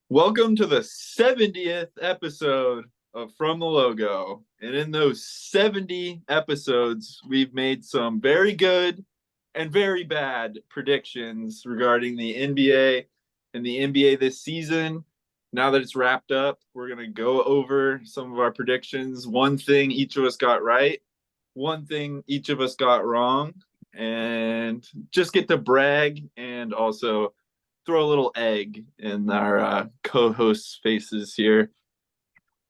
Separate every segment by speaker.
Speaker 1: Welcome to the 70th episode of From the Logo. And in those 70 episodes, we've made some very good and very bad predictions regarding the NBA and the NBA this season. Now that it's wrapped up, we're going to go over some of our predictions. One thing each of us got right, one thing each of us got wrong, and just get to brag and also throw a little egg in our co-hosts' faces here.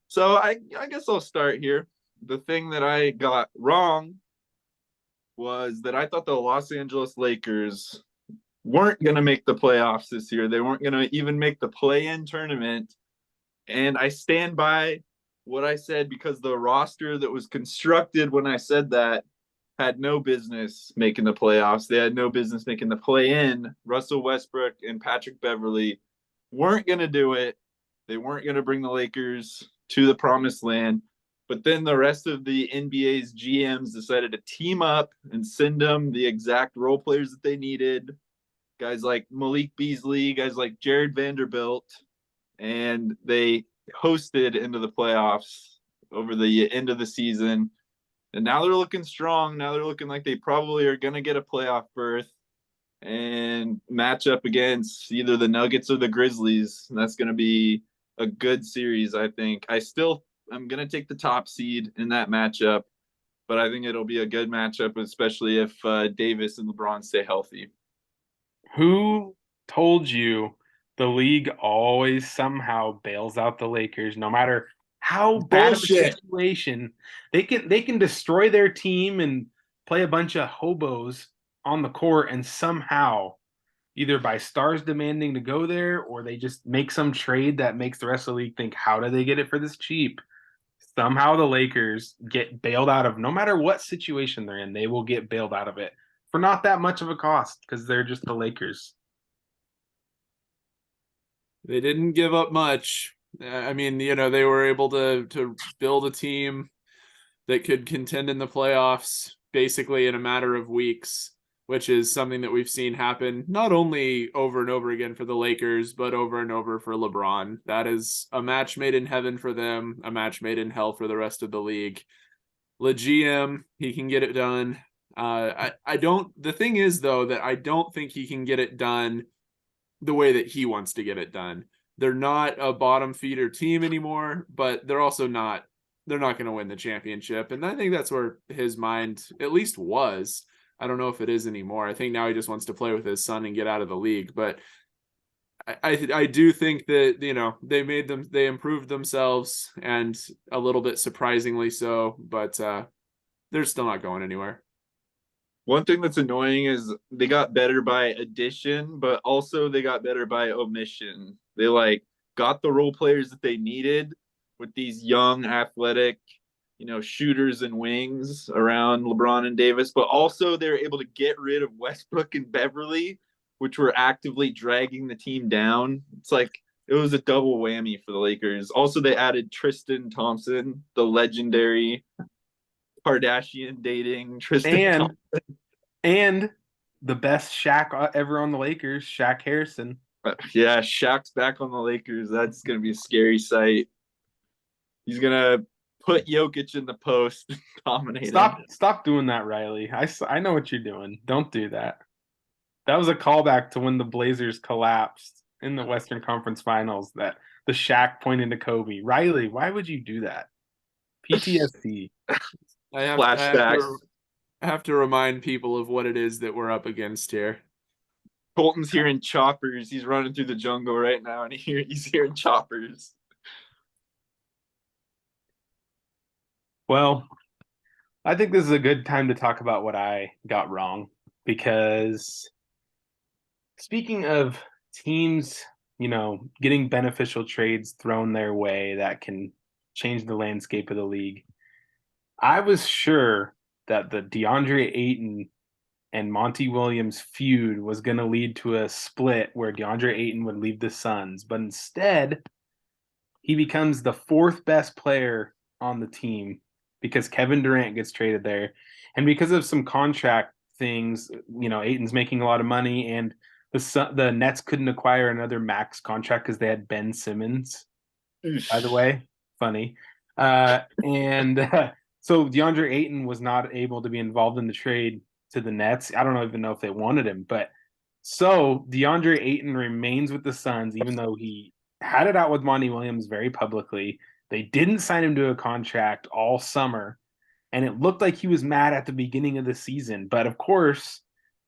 Speaker 1: So I guess I'll start here. The thing that I got wrong was that I thought the Los Angeles Lakers weren't going to make the playoffs this year. They weren't going to even make the play-in tournament. And I stand by what I said because the roster that was constructed when I said that had no business making the playoffs. They had no business making the play in. Russell Westbrook and Patrick Beverly weren't going to do it. They weren't going to bring the Lakers to the promised land. But then the rest of the NBA's GMs decided to team up and send them the exact role players that they needed. Guys like Malik Beasley, guys like Jared Vanderbilt, and they hosted into the playoffs over the end of the season. And now they're looking strong. Now they're looking like they probably are going to get a playoff berth and match up against either the Nuggets or the Grizzlies. And that's going to be a good series, I think. I'm going to take the top seed in that matchup, but I think it'll be a good matchup, especially if Davis and LeBron stay healthy.
Speaker 2: Who told you the league always somehow bails out the Lakers, no matter how bad of a
Speaker 1: Bullshit.
Speaker 2: situation? They can destroy their team and play a bunch of hobos on the court, and somehow, either by stars demanding to go there, or they just make some trade that makes the rest of the league think, how do they get it for this cheap? Somehow the Lakers get bailed out of, no matter what situation they're in, they will get bailed out of it for not that much of a cost because they're just the Lakers.
Speaker 3: They didn't give up much. I mean, they were able to build a team that could contend in the playoffs basically in a matter of weeks, which is something that we've seen happen not only over and over again for the Lakers, but over and over for LeBron. That is a match made in heaven for them, a match made in hell for the rest of the league. Le GM, he can get it done. I don't. The thing is, though, that I don't think he can get it done the way that he wants to get it done. They're not a bottom feeder team anymore, but they're also not. They're not going to win the championship, and I think that's where his mind at least was. I don't know if it is anymore. I think now he just wants to play with his son and get out of the league. But I do think that they improved themselves, and a little bit surprisingly so. But they're still not going anywhere.
Speaker 1: One thing that's annoying is they got better by addition, but also they got better by omission. They got the role players that they needed with these young, athletic, shooters and wings around LeBron and Davis, but also they're able to get rid of Westbrook and Beverly, which were actively dragging the team down. It's like it was a double whammy for the Lakers. Also, they added Tristan Thompson, the legendary Kardashian dating Tristan
Speaker 2: And
Speaker 1: Thompson.
Speaker 2: and the best Shaq ever on the Lakers, Shaq Harrison.
Speaker 1: Yeah, Shaq's back on the Lakers. That's gonna be a scary sight. He's gonna put Jokic in the post, dominate him.
Speaker 2: Stop doing that, Riley. I know what you're doing. Don't do that. That was a callback to when the Blazers collapsed in the Western Conference Finals. That the Shaq pointing to Kobe. Riley, why would you do that? PTSD.
Speaker 1: Flashbacks.
Speaker 3: I have to remind people of what it is that we're up against here.
Speaker 1: Colton's hearing choppers. He's running through the jungle right now, and he's hearing choppers.
Speaker 2: Well, I think this is a good time to talk about what I got wrong because speaking of teams, getting beneficial trades thrown their way that can change the landscape of the league, I was sure that the DeAndre Ayton and Monty Williams feud was going to lead to a split where DeAndre Ayton would leave the Suns, but instead he becomes the fourth best player on the team because Kevin Durant gets traded there. And because of some contract things, Ayton's making a lot of money and The Nets couldn't acquire another max contract because they had Ben Simmons. By the way, funny. And so DeAndre Ayton was not able to be involved in the trade to the Nets. I don't even know if they wanted him, but so DeAndre Ayton remains with the Suns, even though he had it out with Monty Williams very publicly. They didn't sign him to a contract all summer, and it looked like he was mad at the beginning of the season. But of course,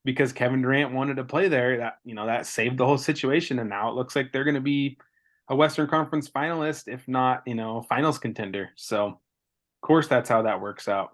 Speaker 2: because Kevin Durant wanted to play there, that saved the whole situation, and now it looks like they're going to be a Western Conference finalist, if not, finals contender. So, of course, that's how that works out.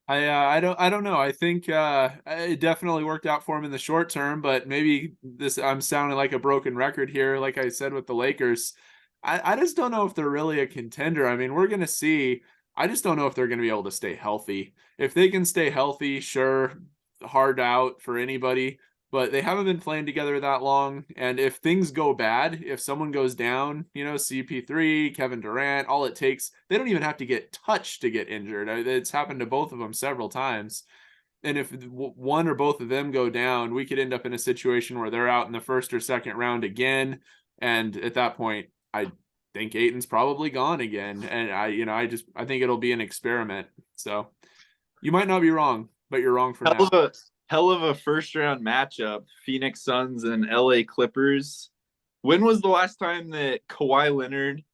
Speaker 3: I don't know. I think it definitely worked out for him in the short term, but maybe I'm sounding like a broken record here. Like I said with the Lakers, I just don't know if they're really a contender. I mean, we're gonna see. I just don't know if they're gonna be able to stay healthy. If they can stay healthy, sure, hard out for anybody, but they haven't been playing together that long. And if things go bad, if someone goes down, CP3, Kevin Durant, all it takes, they don't even have to get touched to get injured. It's happened to both of them several times. And if one or both of them go down, we could end up in a situation where they're out in the first or second round again. And at that point, I think Ayton's probably gone again. And I think it'll be an experiment. So you might not be wrong, but you're wrong for now.
Speaker 1: Hell of a first round matchup, Phoenix Suns and LA Clippers. When was the last time that Kawhi Leonard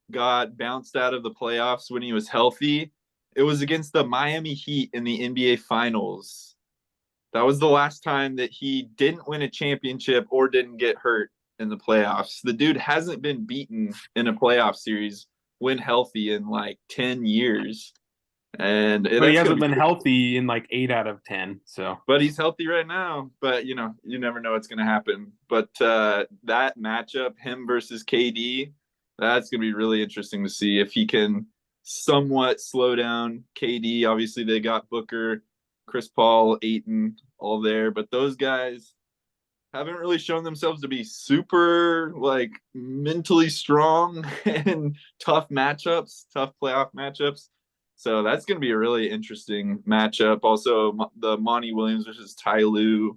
Speaker 1: got bounced out of the playoffs when he was healthy? It was against the Miami Heat in the NBA Finals. That was the last time that he didn't win a championship or didn't get hurt in the playoffs. The dude hasn't been beaten in a playoff series when healthy in like 10 years. But
Speaker 2: he hasn't been healthy in like 8 out of 10. So,
Speaker 1: but he's healthy right now. But you never know what's going to happen. But that matchup, him versus KD, that's going to be really interesting to see if he can somewhat slow down KD. Obviously, they got Booker, Chris Paul, Ayton, all there. But those guys haven't really shown themselves to be super like mentally strong and tough playoff matchups. So that's going to be a really interesting matchup. Also, the Monty Williams versus Ty Lue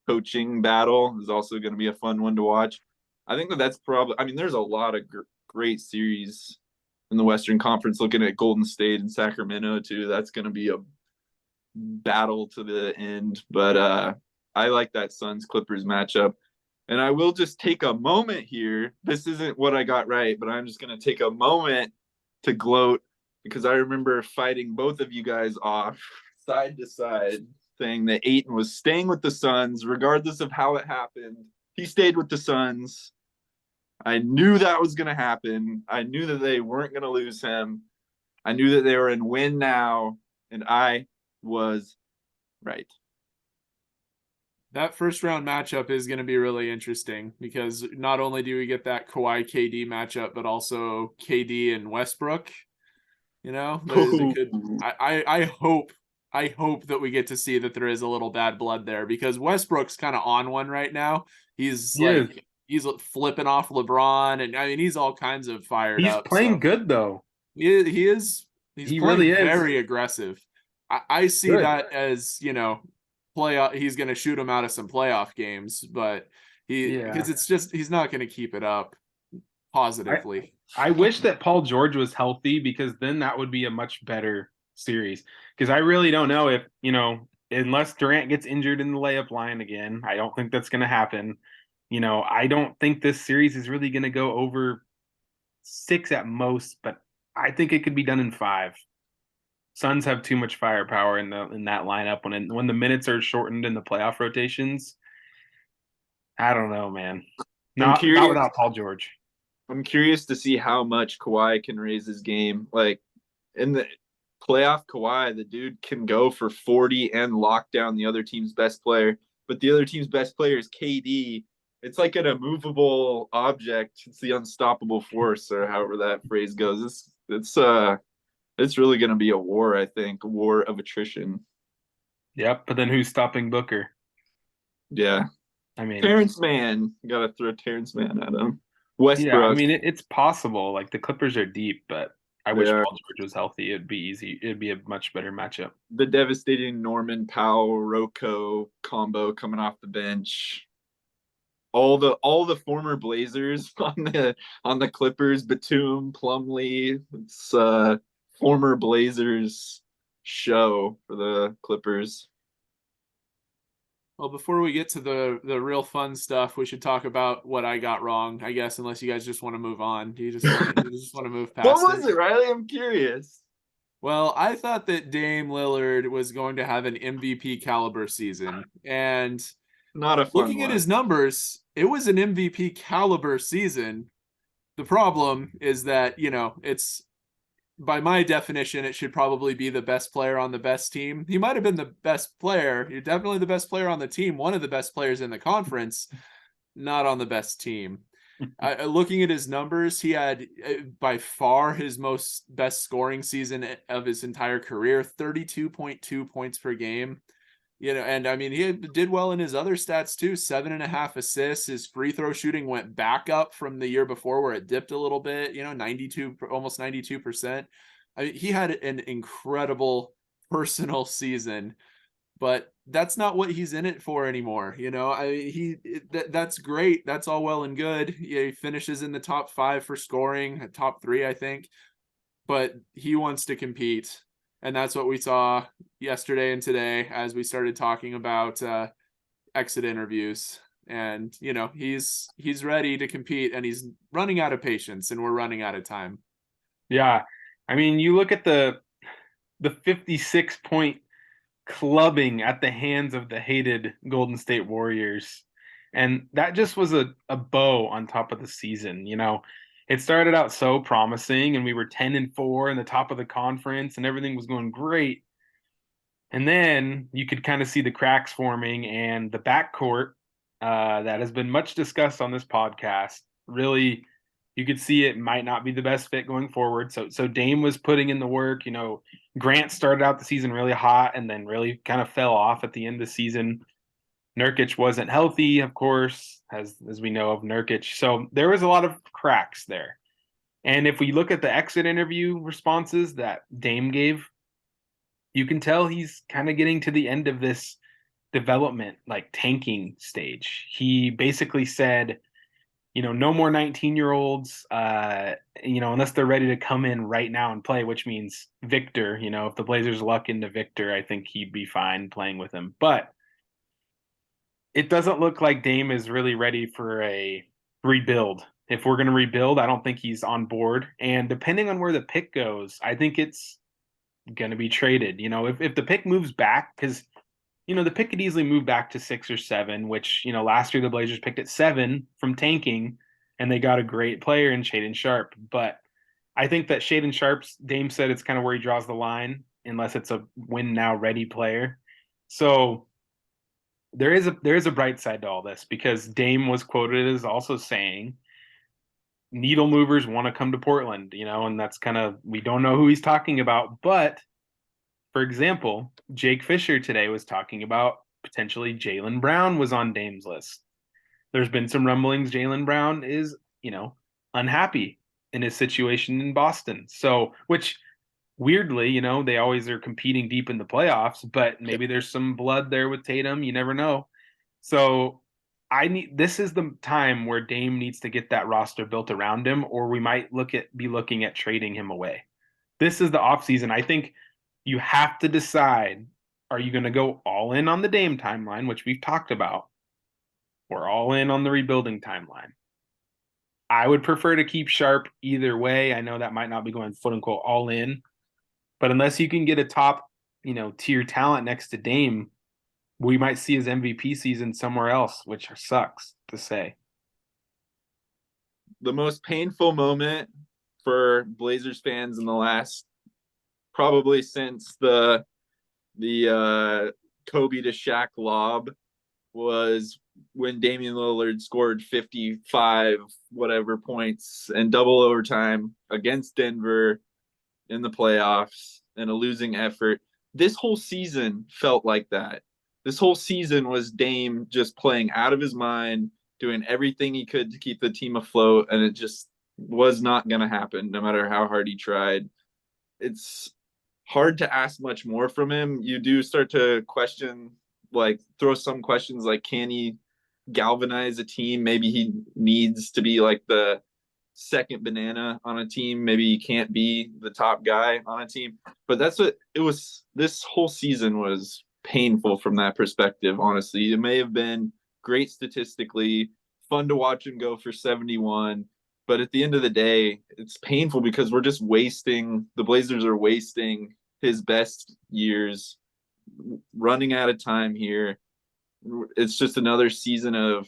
Speaker 1: coaching battle is also going to be a fun one to watch. I think that's probably, there's a lot of great series in the Western Conference. Looking at Golden State and Sacramento too, that's going to be a battle to the end. But I like that Suns Clippers matchup. And I will just take a moment here. This isn't what I got right, but I'm just going to take a moment to gloat, because I remember fighting both of you guys off side to side, saying that Ayton was staying with the Suns regardless of how it happened. He stayed with the Suns. I knew that was going to happen. I knew that they weren't going to lose him. I knew that they were in win now, and I was right.
Speaker 3: That first round matchup is going to be really interesting because not only do we get that Kawhi KD matchup, but also KD and Westbrook. I hope that we get to see that there is a little bad blood there, because Westbrook's kind of on one right now. He's flipping off LeBron, and he's all kinds of fired up.
Speaker 2: He's playing good though.
Speaker 3: He is. He really is very aggressive. I see good. That as playoff. He's going to shoot him out of some playoff games, but because it's just he's not going to keep it up positively.
Speaker 2: I wish that Paul George was healthy, because then that would be a much better series. Because I really don't know if, unless Durant gets injured in the layup line again, I don't think that's going to happen. I don't think this series is really going to go over 6 at most, but I think it could be done in 5. Suns have too much firepower in that lineup when the minutes are shortened in the playoff rotations. I don't know, man. Not without Paul George.
Speaker 1: I'm curious to see how much Kawhi can raise his game. Like in the playoff, Kawhi, the dude can go for 40 and lock down the other team's best player. But the other team's best player is KD. It's like an immovable object. It's the unstoppable force, or however that phrase goes. It's really going to be a war, I think, a war of attrition.
Speaker 2: Yep, but then who's stopping Booker?
Speaker 1: Yeah. Terrence Mann. Got to throw Terrence Mann at him. Westbrook.
Speaker 2: Yeah, it's possible. Like, the Clippers are deep, but I
Speaker 1: They
Speaker 2: wish
Speaker 1: are.
Speaker 2: Paul George was healthy. It'd be easy. It'd be a much better matchup.
Speaker 1: The devastating Norman Powell Rocco combo coming off the bench. All the former Blazers on the Clippers, Batum, Plumlee. It's former Blazers show for the Clippers.
Speaker 3: Well, before we get to the real fun stuff, we should talk about what I got wrong, I guess, unless you guys just want to move on. You just want to move past
Speaker 1: What was it, Riley? I'm curious.
Speaker 3: Well, I thought that Dame Lillard was going to have an MVP caliber season. And
Speaker 1: Not a fun
Speaker 3: looking at
Speaker 1: one.
Speaker 3: his numbers, it was an MVP caliber season. The problem is that, it's by my definition, it should probably be the best player on the best team. He might have been the best player. You're definitely the best player on the team, one of the best players in the conference, not on the best team. Looking at his numbers, he had by far his best scoring season of his entire career, 32.2 points per game. And I mean, he did well in his other stats too, 7.5 assists. His free throw shooting went back up from the year before where it dipped a little bit, 92, almost 92%. I mean, he had an incredible personal season, but that's not what he's in it for anymore. That's great. That's all well and good. Yeah, he finishes in the top 5 for scoring, top 3, I think, but he wants to compete. And that's what we saw yesterday and today as we started talking about exit interviews. And, he's ready to compete and he's running out of patience and we're running out of time.
Speaker 2: Yeah. I mean, you look at the 56-point clubbing at the hands of the hated Golden State Warriors. And that just was a bow on top of the season. It started out so promising and we were 10-4 in the top of the conference and everything was going great. And then you could kind of see the cracks forming and the backcourt that has been much discussed on this podcast. Really, you could see it might not be the best fit going forward. So Dame was putting in the work. Grant started out the season really hot and then really kind of fell off at the end of the season. Nurkic wasn't healthy, of course, as we know of Nurkic. So there was a lot of cracks there. And if we look at the exit interview responses that Dame gave, you can tell he's kind of getting to the end of this development, like tanking stage. He basically said, no more 19-year-olds, unless they're ready to come in right now and play, which means Victor. If the Blazers luck into Victor, I think he'd be fine playing with him. But it doesn't look like Dame is really ready for a rebuild. If we're going to rebuild, I don't think he's on board. And depending on where the pick goes, I think it's going to be traded. If the pick moves back, because, the pick could easily move back to 6 or 7, which, last year the Blazers picked at 7 from tanking, and they got a great player in Shaedon Sharpe. But I think that Shaedon Sharpe's, Dame said it's kind of where he draws the line, unless it's a win now ready player. So there is a bright side to all this, because Dame was quoted as also saying needle movers want to come to Portland, and that's kind of, we don't know who he's talking about. But for example, Jake Fisher today was talking about potentially Jaylen Brown was on Dame's list. There's been some rumblings Jaylen Brown is, unhappy in his situation in Boston. So, which weirdly, they always are competing deep in the playoffs, but maybe there's some blood there with Tatum. You never know. So this is the time where Dame needs to get that roster built around him, or we might be looking at trading him away. This is the offseason. I think you have to decide, are you going to go all in on the Dame timeline, which we've talked about, or all in on the rebuilding timeline? I would prefer to keep Sharpe either way. I know that might not be going quote unquote all in, but unless you can get a top, tier talent next to Dame, we might see his MVP season somewhere else, which sucks to say.
Speaker 1: The most painful moment for Blazers fans in the last, probably since the Kobe to Shaq lob, was when Damian Lillard scored 55 whatever points in double overtime against Denver in the playoffs in a losing effort. This whole season felt like that. This whole season was Dame just playing out of his mind, doing everything he could to keep the team afloat, and it just was not going to happen no matter how hard he tried. It's hard to ask much more from him. You do start to question, like, throw some questions like, can he galvanize a team? Maybe he needs to be like the second banana on a team. Maybe he can't be the top guy on a team. But that's what it was. This whole season was painful from that perspective, honestly. It may have been great statistically, fun to watch him go for 71. But at the end of the day, it's painful because we're just wasting, the Blazers are wasting his best years, running out of time here. It's just another season of,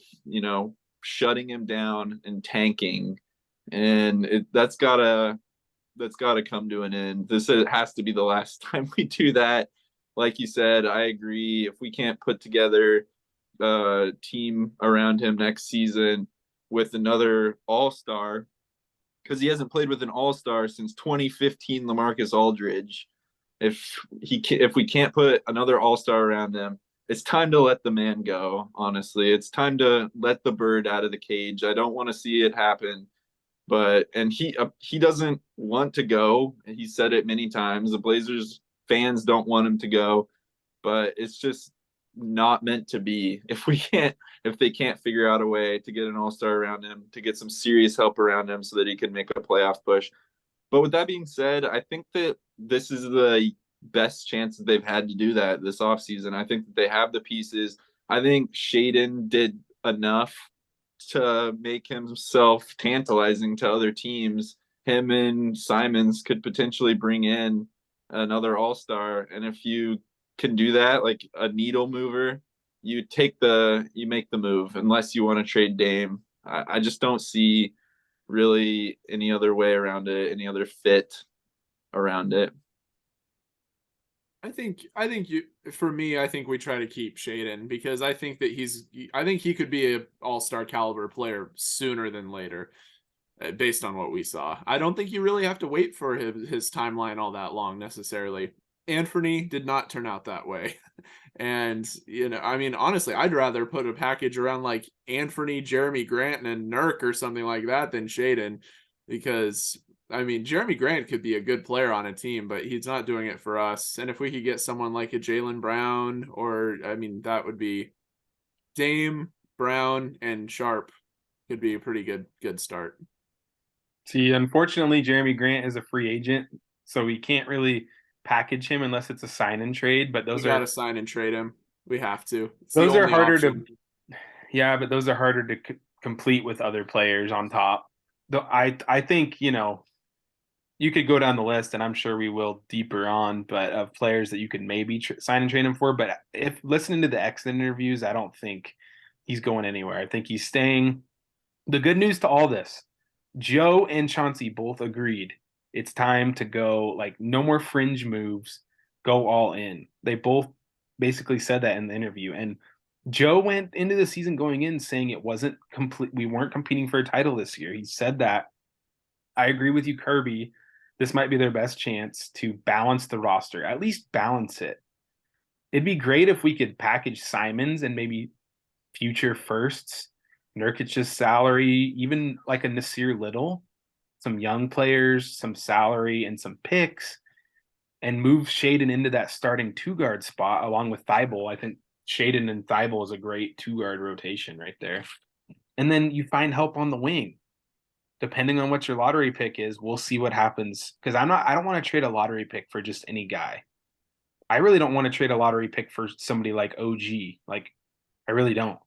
Speaker 1: shutting him down and tanking. And that's gotta come to an end. This has to be the last time we do that. Like you said, I agree. If we can't put together a team around him next season with another all-star, because he hasn't played with an all-star since 2015 LaMarcus Aldridge. If we can't put another all-star around him, it's time to let the man go. Honestly, it's time to let the bird out of the cage. I don't want to see it happen. But he doesn't want to go. He said it many times. The Blazers fans don't want him to go, but it's just not meant to be. If they can't figure out a way to get an all-star around him, to get some serious help around him so that he can make a playoff push. But with that being said, I think that this is the best chance that they've had to do that this offseason. I think that they have the pieces. I think Shaedon did enough to make himself tantalizing to other teams. Him and Simons could potentially bring in another all-star. And if you can do that, like a needle mover, you make the move unless you want to trade Dame. I just don't see really any other way around it, any other fit around it.
Speaker 3: I think for me, I think we try to keep Shaedon because I think that I think he could be an all-star caliber player sooner than later, based on what we saw. I don't think you really have to wait for his timeline all that long necessarily. Anthony did not turn out that way. And, I mean, honestly, I'd rather put a package around like Anthony, Jeremy Grant, and Nurk or something like that than Shaedon, because I mean, Jeremy Grant could be a good player on a team, but he's not doing it for us. And if we could get someone like a Jaylen Brown, or I mean, that would be Dame, Brown, and Sharp could be a pretty good start.
Speaker 2: See, unfortunately, Jeremy Grant is a free agent, so we can't really package him unless it's a sign and trade. But
Speaker 3: We got to sign and trade him. We have to. It's
Speaker 2: those
Speaker 3: the
Speaker 2: are
Speaker 3: only
Speaker 2: harder
Speaker 3: option.
Speaker 2: yeah, but those are harder to complete with other players on top. Though I think you could go down the list, and I'm sure we will deeper on, but of players that you could maybe sign and trade him for. But if listening to the exit interviews, I don't think he's going anywhere. I think he's staying. The good news to all this, Joe and Chauncey both agreed it's time to go, like, no more fringe moves, go all in. They both basically said that in the interview. And Joe went into the season going in saying it wasn't complete. We weren't competing for a title this year. He said that. I agree with you, Kirby. This might be their best chance to balance the roster, at least balance it. It'd be great if we could package Simons and maybe future firsts, Nurkic's salary, even like a Nasir Little, some young players, some salary, and some picks, and move Shaedon into that starting two-guard spot along with Thibault. I think Shaedon and Thibault is a great two-guard rotation right there. And then you find help on the wing. Depending on what your lottery pick is, we'll see what happens. Because I don't want to trade a lottery pick for just any guy. I really don't want to trade a lottery pick for somebody like OG. Like, I really don't.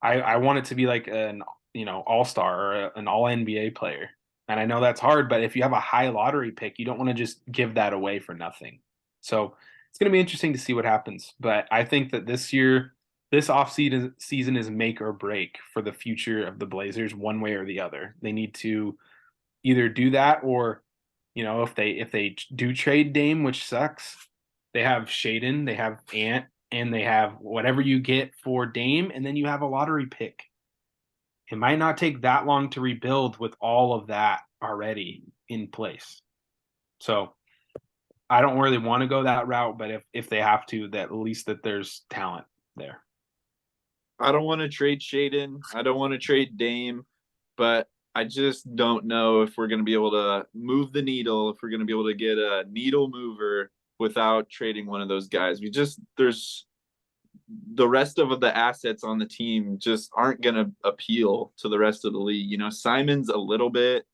Speaker 2: I want it to be like an all-star or an all NBA player. And I know that's hard, but if you have a high lottery pick, you don't want to just give that away for nothing. So it's going to be interesting to see what happens. But I think that this year, this season is make or break for the future of the Blazers, one way or the other. They need to either do that, or, if they do trade Dame, which sucks, they have Shaedon, they have Ant, and they have whatever you get for Dame, and then you have a lottery pick. It might not take that long to rebuild with all of that already in place. So I don't really want to go that route, but if they have to, that at least that there's talent there.
Speaker 1: I don't want to trade Shaedon. I don't want to trade Dame, but I just don't know if we're going to be able to move the needle, if we're going to be able to get a needle mover without trading one of those guys. There's the rest of the assets on the team just aren't going to appeal to the rest of the league. Simon's a little bit,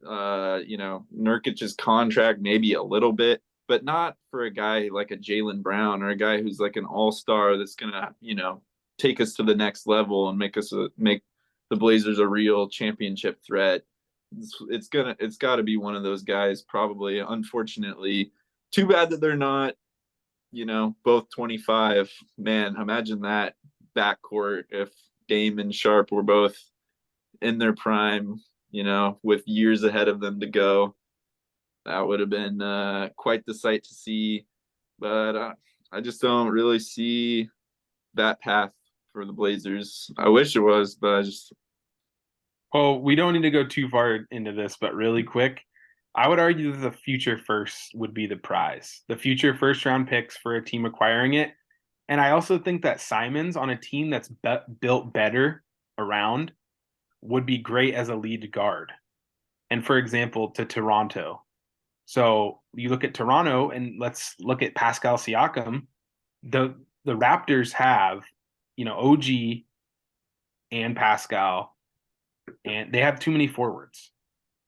Speaker 1: Nurkic's contract maybe a little bit, but not for a guy like a Jaylen Brown or a guy who's like an all-star that's going to, take us to the next level and make the Blazers a real championship threat. It's got to be one of those guys probably. Unfortunately, too bad that they're not, both 25. Man, imagine that backcourt if Dame and Sharp were both in their prime, with years ahead of them to go. That would have been quite the sight to see. But I just don't really see that path for the Blazers. I wish it was, but I just
Speaker 2: Well, we don't need to go too far into this, but really quick, I would argue that the future first would be the prize. The future first round picks for a team acquiring it. And I also think that Simons on a team that's built better around would be great as a lead guard. And for example, to Toronto. So you look at Toronto and let's look at Pascal Siakam. The Raptors have, OG and Pascal, and they have too many forwards.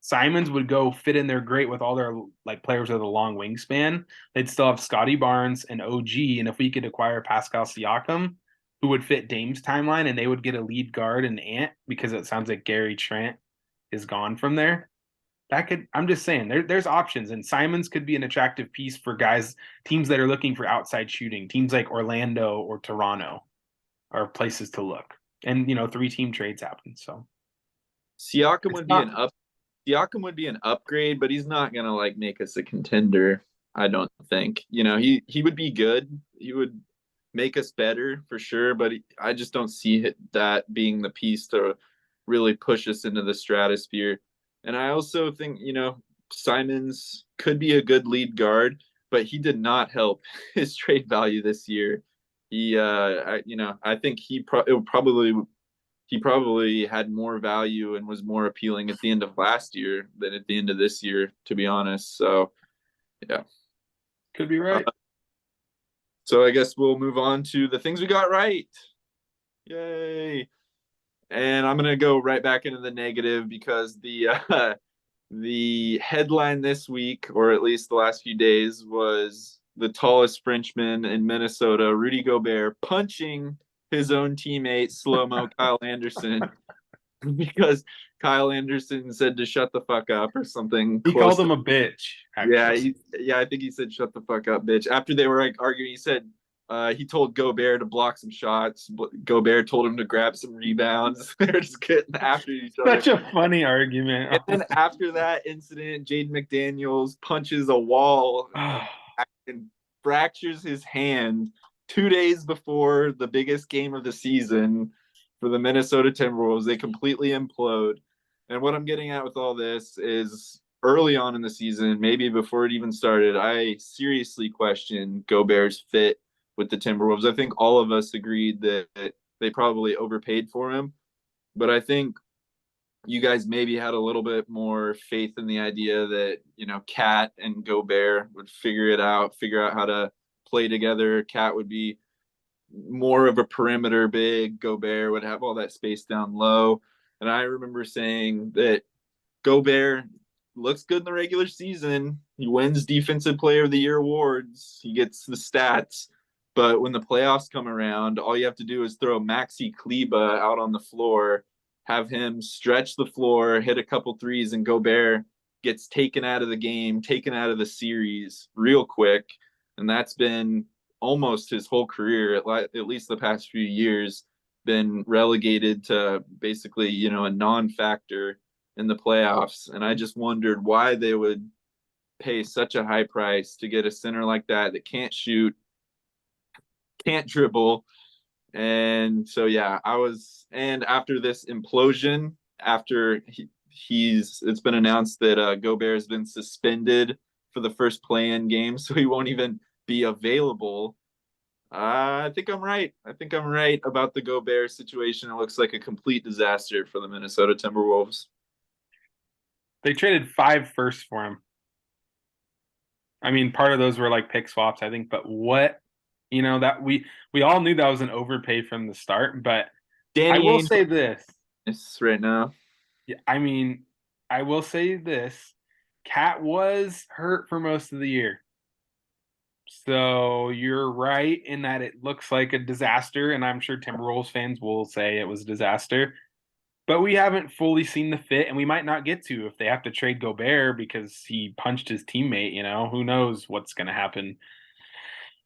Speaker 2: Simons would go fit in there great with all their like players with a long wingspan. They'd still have Scotty Barnes and OG, and if we could acquire Pascal Siakam, who would fit Dame's timeline, and they would get a lead guard and Ant because it sounds like Gary Trent is gone from there. I'm just saying there's options, and Simons could be an attractive piece for teams that are looking for outside shooting, teams like Orlando or Toronto are places to look. And 3-team trades happen. So
Speaker 1: Siakam would be an upgrade, but he's not gonna like make us a contender. I don't think. He would be good. He would make us better for sure, but I just don't see that being the piece to really push us into the stratosphere. And I also think, Simons could be a good lead guard, but he did not help his trade value this year. I think he probably had more value and was more appealing at the end of last year than at the end of this year, to be honest. So, yeah.
Speaker 2: Could be right.
Speaker 1: So I guess we'll move on to the things we got right. Yay. And I'm going to go right back into the negative because the headline this week, or at least the last few days, was the tallest Frenchman in Minnesota, Rudy Gobert, punching his own teammate, slow-mo Kyle Anderson, because Kyle Anderson said to shut the fuck up or something.
Speaker 2: He called him a bitch.
Speaker 1: Actually. Yeah, I think he said shut the fuck up, bitch. After they were like arguing, he said he told Gobert to block some shots. Gobert told him to grab some rebounds. They're just getting after each other.
Speaker 2: Such a funny argument.
Speaker 1: And then after that incident, Jaden McDaniels punches a wall and fractures his hand 2 days before the biggest game of the season for the Minnesota Timberwolves. They completely implode. And what I'm getting at with all this is early on in the season, maybe before it even started, I seriously questioned Gobert's fit with the Timberwolves. I think all of us agreed that they probably overpaid for him. But I think you guys maybe had a little bit more faith in the idea that, Cat and Gobert would figure out how to play together. Cat would be more of a perimeter big. Gobert would have all that space down low. And I remember saying that Gobert looks good in the regular season. He wins Defensive Player of the Year awards. He gets the stats. But when the playoffs come around, all you have to do is throw Maxi Kleber out on the floor, have him stretch the floor, hit a couple threes, and Gobert gets taken out of the game, taken out of the series real quick. And that's been almost his whole career, at least the past few years, been relegated to basically, a non-factor in the playoffs. And I just wondered why they would pay such a high price to get a center like that can't shoot, can't dribble. And so, yeah, and after this implosion, after it's been announced that Gobert has been suspended for the first play-in game, so he won't even be available. I think I'm right. I think I'm right about the Gobert situation. It looks like a complete disaster for the Minnesota Timberwolves.
Speaker 2: They traded 5 firsts for him. I mean, part of those were like pick swaps, I think, but what, that we all knew that was an overpay from the start, but I
Speaker 1: Danny
Speaker 2: will
Speaker 1: Ainge
Speaker 2: say this.
Speaker 1: right now.
Speaker 2: Yeah, I mean, I will say this. Cat was hurt for most of the year. So you're right in that it looks like a disaster, and I'm sure Timberwolves fans will say it was a disaster. But we haven't fully seen the fit, and we might not get to if they have to trade Gobert because he punched his teammate. Who knows what's going to happen.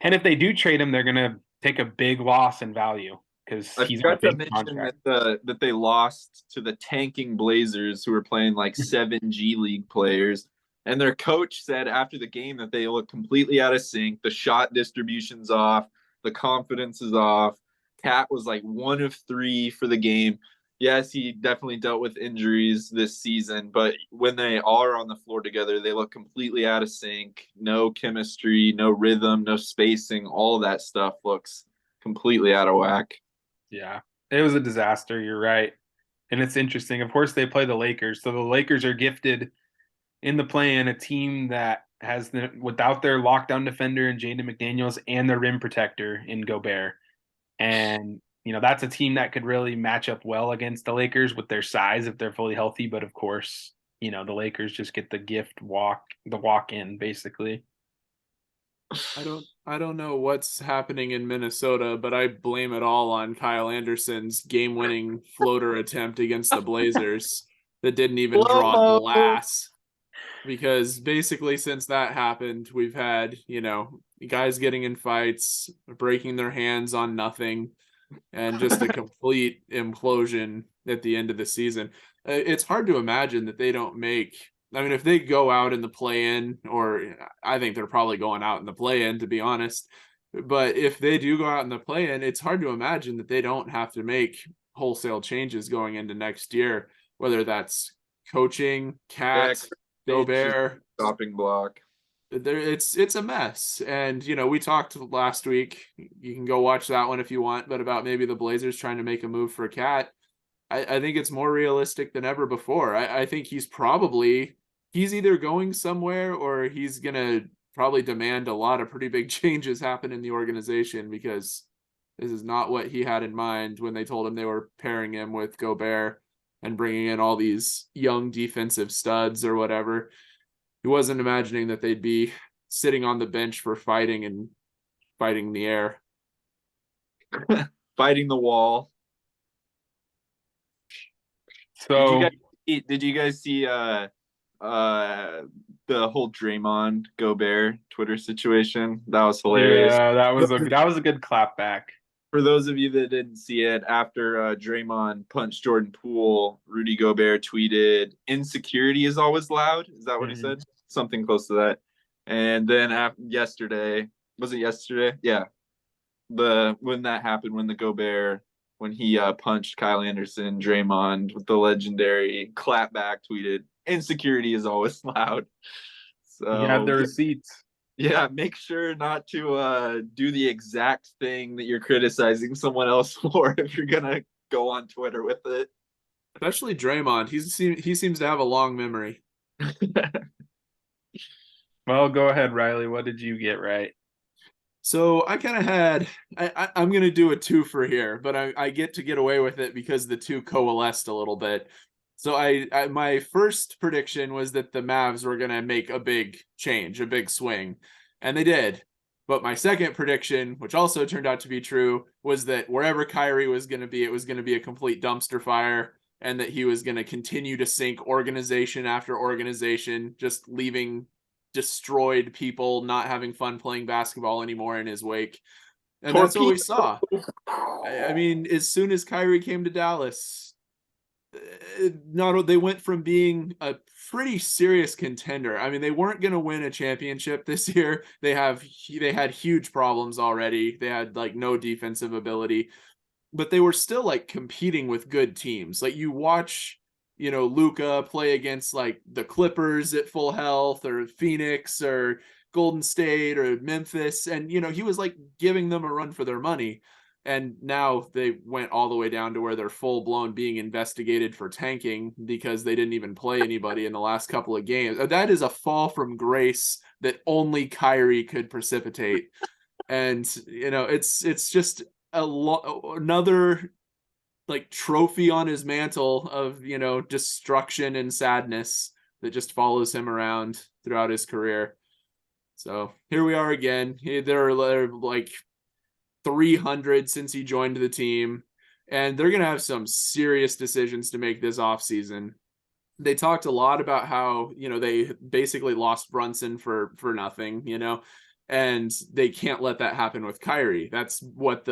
Speaker 2: And if they do trade him, they're going to take a big loss in value because
Speaker 1: I
Speaker 2: he's on a
Speaker 1: forgot to
Speaker 2: big
Speaker 1: mention
Speaker 2: contract.
Speaker 1: that they lost to the tanking Blazers, who were playing like 7 G League players. And their coach said after the game that they look completely out of sync. The shot distribution's off, the confidence is off. Cat was like 1 of 3 for the game. Yes, he definitely dealt with injuries this season, but when they are on the floor together, they look completely out of sync. No chemistry, no rhythm, no spacing. All of that stuff looks completely out of whack.
Speaker 2: Yeah, it was a disaster. You're right. And it's interesting. Of course, they play the Lakers. So the Lakers are gifted in the play-in a team that has without their lockdown defender and Jaden McDaniels and their rim protector in Gobert. And, that's a team that could really match up well against the Lakers with their size if they're fully healthy. But of course, the Lakers just get the walk in basically.
Speaker 3: I don't know what's happening in Minnesota, but I blame it all on Kyle Anderson's game-winning floater attempt against the Blazers that didn't even draw glass. Because basically since that happened, we've had, guys getting in fights, breaking their hands on nothing, and just a complete implosion at the end of the season. It's hard to imagine that they don't make. I mean, if they go out in the play-in, or I think they're probably going out in the play-in, to be honest. But if they do go out in the play-in, it's hard to imagine that they don't have to make wholesale changes going into next year, whether that's coaching, Cat, Gobert,
Speaker 1: stopping block.
Speaker 3: It's a mess. And we talked last week, you can go watch that one if you want, but about maybe the Blazers trying to make a move for Cat. I think it's more realistic than ever before. I think he's either going somewhere or he's gonna probably demand a lot of pretty big changes happen in the organization, because this is not what he had in mind when they told him they were pairing him with Gobert and bringing in all these young defensive studs or whatever. He wasn't imagining that they'd be sitting on the bench for fighting in the air.
Speaker 1: Fighting the wall.
Speaker 2: So
Speaker 1: did you guys see the whole Draymond Gobert Twitter situation? That was hilarious.
Speaker 2: Yeah, that was a good clapback.
Speaker 1: For those of you that didn't see it, after Draymond punched Jordan Poole, Rudy Gobert tweeted, "Insecurity is always loud." Is that what he said? Something close to that. And then yesterday, was it yesterday? Yeah. When that happened, when he punched Kyle Anderson, Draymond with the legendary clapback tweeted, "Insecurity is always loud." So
Speaker 2: you have the receipts.
Speaker 1: Yeah, make sure not to do the exact thing that you're criticizing someone else for if you're gonna go on Twitter with it.
Speaker 3: Especially Draymond, he seems to have a long memory.
Speaker 2: Well, go ahead, Riley. What did you get right?
Speaker 3: So I kind of had. I'm gonna do a twofer here, but I get to get away with it because the two coalesced a little bit. So my first prediction was that the Mavs were going to make a big change, a big swing, and they did. But my second prediction, which also turned out to be true, was that wherever Kyrie was going to be, it was going to be a complete dumpster fire, and that he was going to continue to sink organization after organization, just leaving destroyed people not having fun playing basketball anymore in his wake. And that's what we saw. I mean, as soon as Kyrie came to Dallas, they went from being a pretty serious contender. I mean, they weren't going to win a championship this year. They had huge problems already. They had like no defensive ability, but they were still like competing with good teams. Like you watch, Luka play against like the Clippers at full health, or Phoenix, or Golden State, or Memphis, and he was like giving them a run for their money. And now they went all the way down to where they're full blown being investigated for tanking because they didn't even play anybody in the last couple of games. That is a fall from grace that only Kyrie could precipitate. And, it's just another like trophy on his mantle of, destruction and sadness that just follows him around throughout his career. So here we are again. There are like 300 since he joined the team, and they're going to have some serious decisions to make this offseason. They talked a lot about how, they basically lost Brunson for nothing, and they can't let that happen with Kyrie. That's what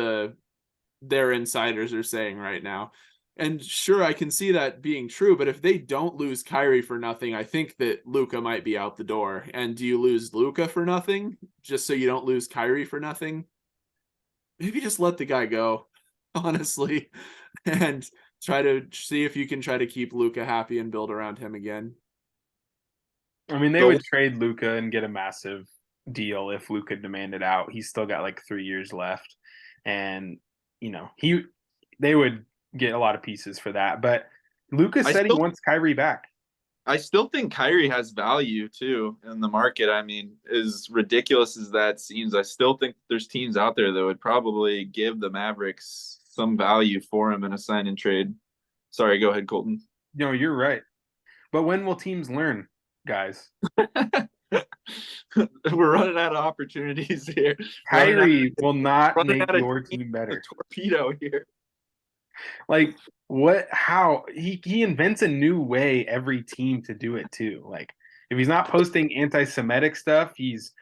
Speaker 3: their insiders are saying right now. And sure, I can see that being true, but if they don't lose Kyrie for nothing, I think that Luka might be out the door. And do you lose Luka for nothing just so you don't lose Kyrie for nothing? Maybe just let the guy go, honestly, and try to see if you can try to keep Luka happy and build around him again.
Speaker 2: I mean, they would trade Luka and get a massive deal if Luka demanded out. He's still got like 3 years left, and they would get a lot of pieces for that. But Luka said he wants Kyrie back.
Speaker 1: I still think Kyrie has value too in the market. I mean, as ridiculous as that seems, I still think there's teams out there that would probably give the Mavericks some value for him in a sign and trade. Sorry, go ahead, Colton.
Speaker 2: No, you're right. But when will teams learn, guys?
Speaker 1: We're running out of opportunities here.
Speaker 2: Kyrie will not make your team better.
Speaker 1: Torpedo here.
Speaker 2: Like, what? How he invents a new way every team to do it too. Like, if he's not posting anti-Semitic stuff, he's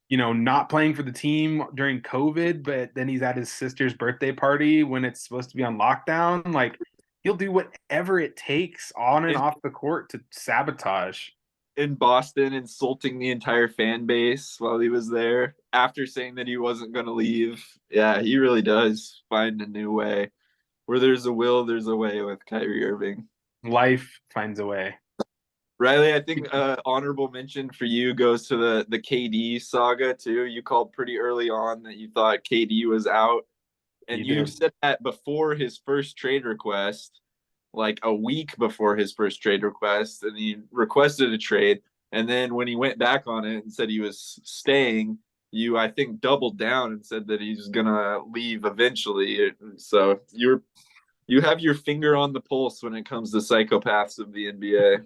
Speaker 2: not playing for the team during COVID, but then he's at his sister's birthday party when it's supposed to be on lockdown. Like, he'll do whatever it takes on and off the court to sabotage.
Speaker 1: In Boston, insulting the entire fan base while he was there after saying that he wasn't going to leave. Yeah, he really does find a new way. Where there's a will, there's a way with Kyrie Irving.
Speaker 2: Life finds a way.
Speaker 1: Riley, I think honorable mention for you goes to the KD saga too. You called pretty early on that you thought KD was out, and you said that before his first trade request, like a week before his first trade request, and he requested a trade. And then when he went back on it and said he was staying, you, I think, doubled down and said that he's gonna leave eventually. So you have your finger on the pulse when it comes to psychopaths of the NBA.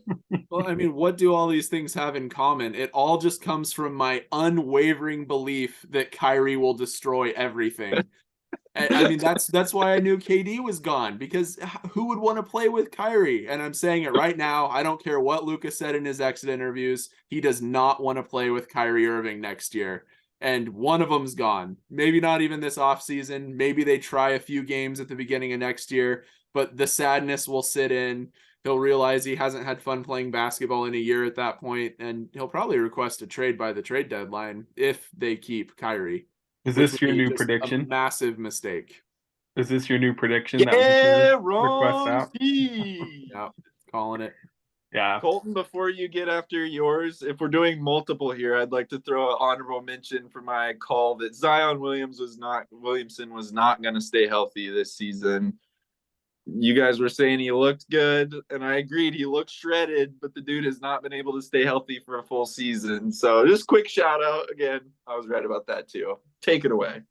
Speaker 3: Well, I mean, what do all these things have in common? It all just comes from my unwavering belief that Kyrie will destroy everything. I mean, that's why I knew KD was gone, because who would want to play with Kyrie? And I'm saying it right now. I don't care what Luka said in his exit interviews. He does not want to play with Kyrie Irving next year. And one of them's gone. Maybe not even this offseason. Maybe they try a few games at the beginning of next year, but the sadness will sit in. He'll realize he hasn't had fun playing basketball in a year at that point, and he'll probably request a trade by the trade deadline if they keep Kyrie.
Speaker 2: Is this your new prediction?
Speaker 3: A massive mistake.
Speaker 2: Is this your new prediction?
Speaker 1: Yeah, wrong.
Speaker 3: Yeah, calling it.
Speaker 1: Yeah. Colton, before you get after yours, if we're doing multiple here, I'd like to throw an honorable mention for my call that Zion Williamson was not going to stay healthy this season. You guys were saying he looked good, and I agreed. He looked shredded, but the dude has not been able to stay healthy for a full season. So just quick shout out again. I was right about that too. Take it away.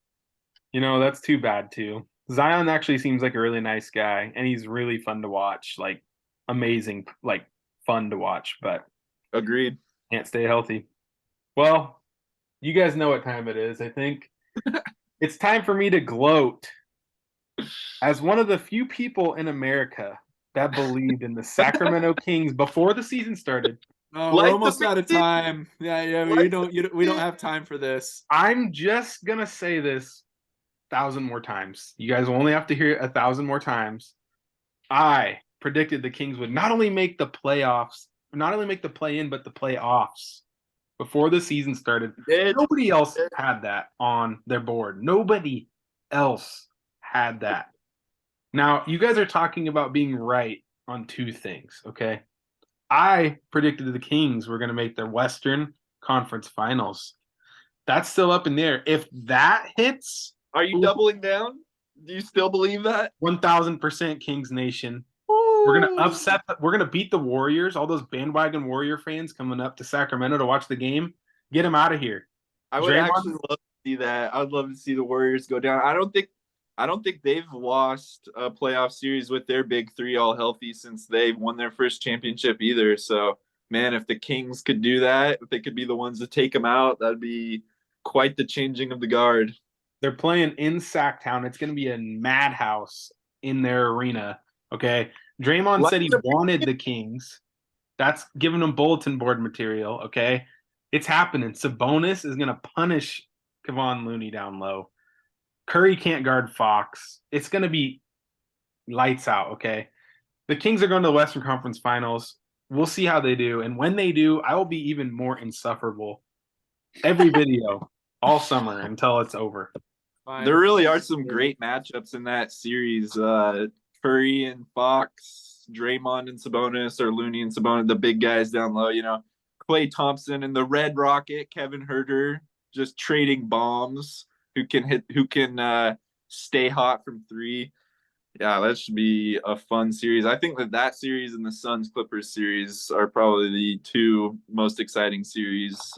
Speaker 2: That's too bad too. Zion actually seems like a really nice guy, and he's really fun to watch. Like, amazing, like fun to watch, but
Speaker 1: agreed.
Speaker 2: Can't stay healthy. Well, you guys know what time it is. I think it's time for me to gloat as one of the few people in America that believed in the Sacramento Kings before the season started.
Speaker 3: Oh, we're almost out of time. Yeah. We don't have time for this.
Speaker 2: I'm just gonna say this 1,000 more times. You guys will only have to hear it 1,000 more times. I predicted the Kings would not only make the playoffs, not only make the play-in, but the playoffs before the season started. Nobody else had that on their board. Nobody else had that. Now, you guys are talking about being right on two things, okay? I predicted the Kings were going to make their Western Conference Finals. That's still up in the air. If that hits...
Speaker 1: Are you doubling down? Do you still believe that?
Speaker 2: 1000% Kings Nation. We're gonna upset. We're gonna beat the Warriors. All those bandwagon Warrior fans coming up to Sacramento to watch the game. Get them out of here.
Speaker 1: I would
Speaker 2: Draymond?
Speaker 1: actually love to see that. I'd love to see the Warriors go down. I don't think they've lost a playoff series with their big three all healthy since they won their first championship either. So, man, if the Kings could do that, if they could be the ones to take them out, that'd be quite the changing of the guard.
Speaker 2: They're playing in Sacktown. It's gonna be a madhouse in their arena. Okay. Draymond said he wanted the Kings. That's giving them bulletin board material. Okay. It's happening. Sabonis is gonna punish Kevon Looney down low. Curry can't guard Fox. It's going to be lights out, okay? The Kings are going to the Western Conference Finals. We'll see how they do. And when they do, I will be even more insufferable every video all summer until it's over.
Speaker 3: Fine.
Speaker 1: There really are some great matchups in that series. Curry and Fox, Draymond and Sabonis, or Looney and Sabonis, the big guys down low, Klay Thompson and the Red Rocket, Kevin Huerter, just trading bombs. Who can stay hot from three. Yeah, that should be a fun series. I think that series and the Suns Clippers series are probably the two most exciting series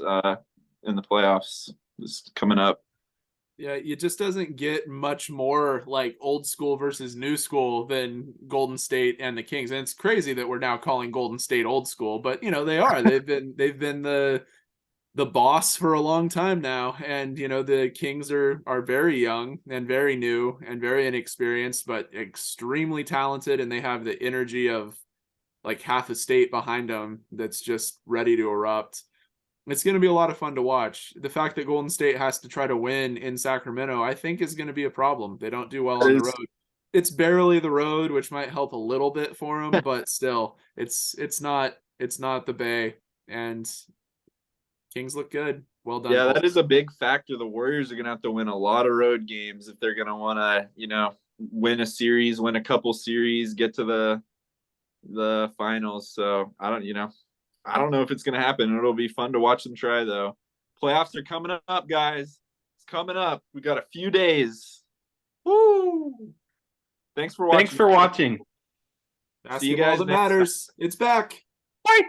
Speaker 1: in the playoffs this coming up.
Speaker 3: Yeah, it just doesn't get much more like old school versus new school than Golden State and the Kings. And it's crazy that we're now calling Golden State old school, but they are. They've been the boss for a long time now, and the Kings are very young and very new and very inexperienced, but extremely talented, and they have the energy of like half a state behind them that's just ready to erupt. It's going to be a lot of fun to watch. The fact that Golden State has to try to win in Sacramento, I think, is going to be a problem. They don't do well on the road. It's barely the road, which might help a little bit for them, but still, it's not the Bay, and Kings look good. Well done.
Speaker 1: Yeah, that is a big factor. The Warriors are going to have to win a lot of road games if they're going to want to, win a series, win a couple series, get to the finals. So I don't know if it's going to happen. It'll be fun to watch them try, though. Playoffs are coming up, guys. It's coming up. We got a few days. Woo! Thanks for watching.
Speaker 2: Thanks for watching.
Speaker 3: See you guys. That matters. It's back.
Speaker 2: Bye.